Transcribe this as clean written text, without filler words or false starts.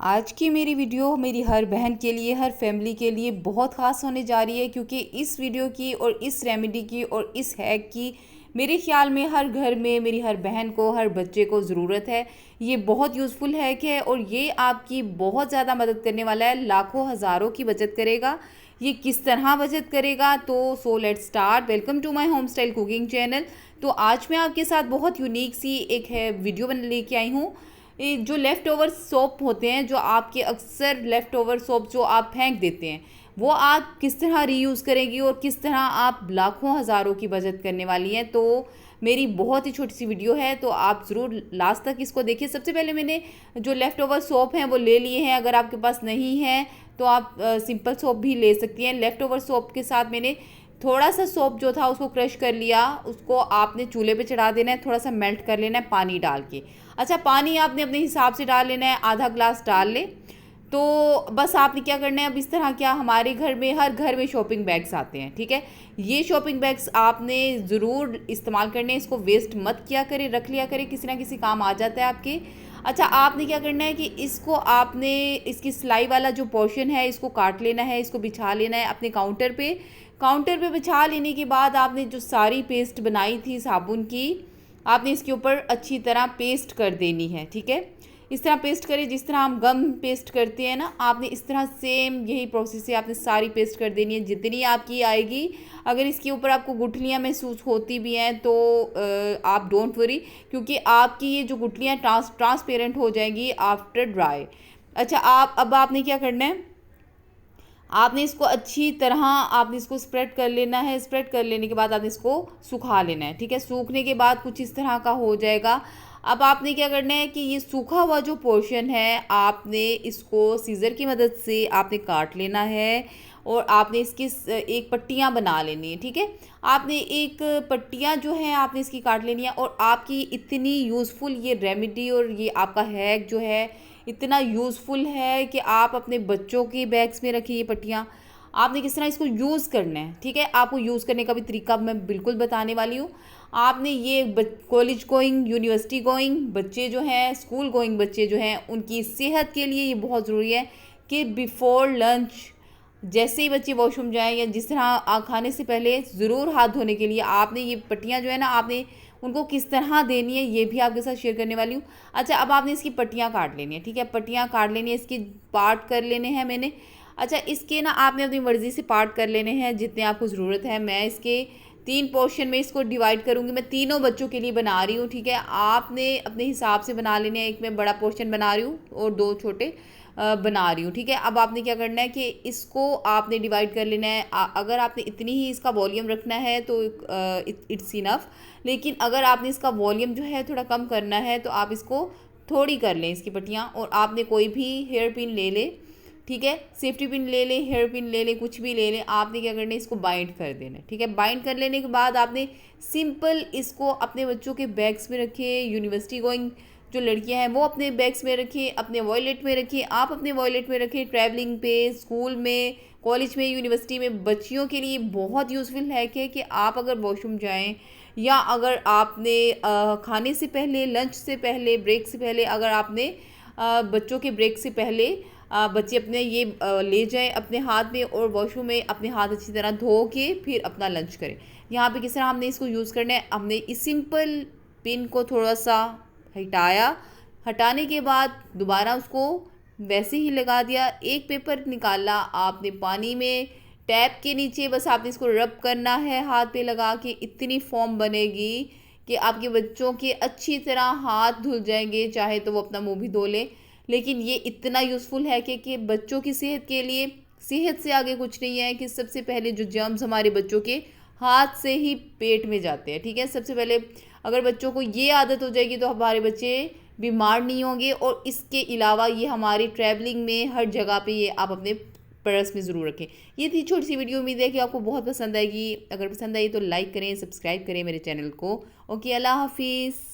आज की मेरी वीडियो मेरी हर बहन के लिए, हर फैमिली के लिए बहुत ख़ास होने जा रही है, क्योंकि इस वीडियो की और इस रेमेडी की और इस हैक की मेरे ख्याल में हर घर में मेरी हर बहन को, हर बच्चे को ज़रूरत है। ये बहुत यूज़फुल हैक है और ये आपकी बहुत ज़्यादा मदद करने वाला है, लाखों हज़ारों की बचत करेगा। ये किस तरह बचत करेगा, तो so let's start. Welcome to my home style cooking channel. तो आज मैं आपके साथ बहुत यूनिक सी एक है वीडियो बन लेके आई हूँ। ये जो लेफ़्ट ओवर सोप होते हैं, जो आपके अक्सर लेफ़्ट ओवर सोप जो आप फेंक देते हैं, वो आप किस तरह रीयूज़ करेंगी और किस तरह आप लाखों हज़ारों की बचत करने वाली हैं। तो मेरी बहुत ही छोटी सी वीडियो है, तो आप ज़रूर लास्ट तक इसको देखिए। सबसे पहले मैंने जो लेफ़्ट ओवर सोप हैं वो ले लिए हैं। अगर आपके पास नहीं है तो आप सिंपल सोप भी ले सकती हैं। लेफ़्ट ओवर सोप के साथ मैंने थोड़ा सा सोप जो था उसको क्रश कर लिया। उसको आपने चूल्हे पे चढ़ा देना है, थोड़ा सा मेल्ट कर लेना है पानी डाल के। अच्छा, पानी आपने अपने हिसाब से डाल लेना है, आधा ग्लास डाल ले। तो बस आपने क्या करना है, अब इस तरह क्या हमारे घर में हर घर में शॉपिंग बैग्स आते हैं, ठीक है। ये शॉपिंग बैग्स आपने ज़रूर इस्तेमाल करने, इसको वेस्ट मत किया करें, रख लिया करें, किसी ना किसी काम आ जाता है आपके। अच्छा, आपने क्या करना है कि इसको आपने इसकी सिलाई वाला जो पोर्शन है इसको काट लेना है, इसको बिछा लेना है अपने काउंटर पे। काउंटर पे बिछा लेने के बाद आपने जो सारी पेस्ट बनाई थी साबुन की, आपने इसके ऊपर अच्छी तरह पेस्ट कर देनी है, ठीक है। इस तरह पेस्ट करें जिस तरह हम गम पेस्ट करते हैं ना, आपने इस तरह सेम यही प्रोसेस से आपने सारी पेस्ट कर देनी है जितनी आपकी आएगी। अगर इसके ऊपर आपको गुठलियाँ महसूस होती भी हैं तो आप डोंट वरी, क्योंकि आपकी ये जो गुठलियाँ ट्रांसपेरेंट हो जाएंगी आफ्टर ड्राई। अच्छा, अब आपने क्या करना है, आपने इसको अच्छी तरह आपने इसको स्प्रेड कर लेना है। स्प्रेड कर लेने के बाद आपने इसको सुखा लेना है, ठीक है। सूखने के बाद कुछ इस तरह का हो जाएगा। अब आपने क्या करना है कि ये सूखा हुआ जो पोर्शन है आपने इसको सीज़र की मदद से आपने काट लेना है और आपने इसकी एक पट्टियाँ बना लेनी है, ठीक है। आपने एक पट्टियाँ जो है आपने इसकी काट लेनी है और आपकी इतनी यूज़फुल ये रेमेडी और ये आपका हैक जो है इतना यूज़फुल है कि आप अपने बच्चों के बैग्स में रखिए। ये पट्टियाँ आपने किस तरह इसको यूज़ करना है, ठीक है। आपको यूज़ करने का भी तरीका मैं बिल्कुल बताने वाली हूँ। आपने ये कॉलेज गोइंग, यूनिवर्सिटी गोइंग बच्चे जो हैं, स्कूल गोइंग बच्चे जो हैं, उनकी सेहत के लिए ये बहुत ज़रूरी है कि बिफ़ोर लंच जैसे ही बच्चे वॉशरूम जाएँ या जिस तरह खाने से पहले ज़रूर हाथ धोने के लिए आपने ये पट्टियाँ जो है ना, आपने उनको किस तरह देनी है ये भी आपके साथ शेयर करने वाली हूँ। अच्छा, अब आपने इसकी पट्टियाँ काट लेनी है, ठीक है। पट्टियाँ काट लेनी है, इसके पार्ट कर लेने हैं मैंने। अच्छा, इसके ना आपने अपनी मर्ज़ी से पार्ट कर लेने हैं जितने आपको ज़रूरत है। मैं इसके 3 पोर्शन में इसको डिवाइड करूँगी। मैं तीनों बच्चों के लिए बना रही हूँ, ठीक है। आपने अपने हिसाब से बना लेने हैं। एक मैं बड़ा पोर्शन बना रही हूँ और 2 छोटे बना रही हूँ, ठीक है। अब आपने क्या करना है कि इसको आपने डिवाइड कर लेना है। अगर आपने इतनी ही इसका वॉल्यूम रखना है तो इट्स इनफ, लेकिन अगर आपने इसका वॉल्यूम जो है थोड़ा कम करना है तो आप इसको थोड़ी कर लें इसकी पट्टियाँ। और आपने कोई भी हेयर पिन ले ले, ठीक है, सेफ्टी पिन ले लें, हेयर पिन ले लें, कुछ भी ले लें। आपने क्या करना है, इसको बाइंड कर देना है, ठीक है। बाइंड कर लेने के बाद आपने सिंपल इसको अपने बच्चों के बैग्स में रखिए। यूनिवर्सिटी गोइंग जो लड़कियां हैं वो अपने बैग्स में रखिए, अपने वॉलेट में रखिए, आप अपने वॉलेट में रखिए। ट्रैवलिंग पे, स्कूल में, कॉलेज में, यूनिवर्सिटी में बच्चियों के लिए बहुत यूज़फुल है कि आप अगर वॉशरूम जाएं या अगर आपने खाने से पहले, लंच से पहले, ब्रेक से पहले, अगर आपने बच्चों के ब्रेक से पहले बच्चे अपने ये ले जाएं अपने हाथ में और वॉशरूम में अपने हाथ अच्छी तरह धो के फिर अपना लंच करें। यहाँ पे किस तरह हमने इसको यूज़ करना है, हमने इस सिंपल पिन को थोड़ा सा हटाया, हटाने के बाद दोबारा उसको वैसे ही लगा दिया। एक पेपर निकाला आपने पानी में, टैप के नीचे बस आपने इसको रब करना है हाथ पे लगा के। इतनी फॉर्म बनेगी कि आपके बच्चों के अच्छी तरह हाथ धुल जाएंगे, चाहे तो वो अपना मुंह भी धो लें। लेकिन ये इतना यूज़फुल है कि बच्चों की सेहत के लिए, सेहत से आगे कुछ नहीं है। कि सबसे पहले जो जर्म्स हमारे बच्चों के हाथ से ही पेट में जाते हैं, ठीक है। सबसे पहले अगर बच्चों को ये आदत हो जाएगी तो हमारे बच्चे बीमार नहीं होंगे। और इसके अलावा ये हमारी ट्रैवलिंग में हर जगह पे ये आप अपने पर्स में ज़रूर रखें। ये थी छोटी सी वीडियो, उम्मीद है कि आपको बहुत पसंद आएगी। अगर पसंद आई तो लाइक करें, सब्सक्राइब करें मेरे चैनल को। ओके, अल्लाह हाफिज़।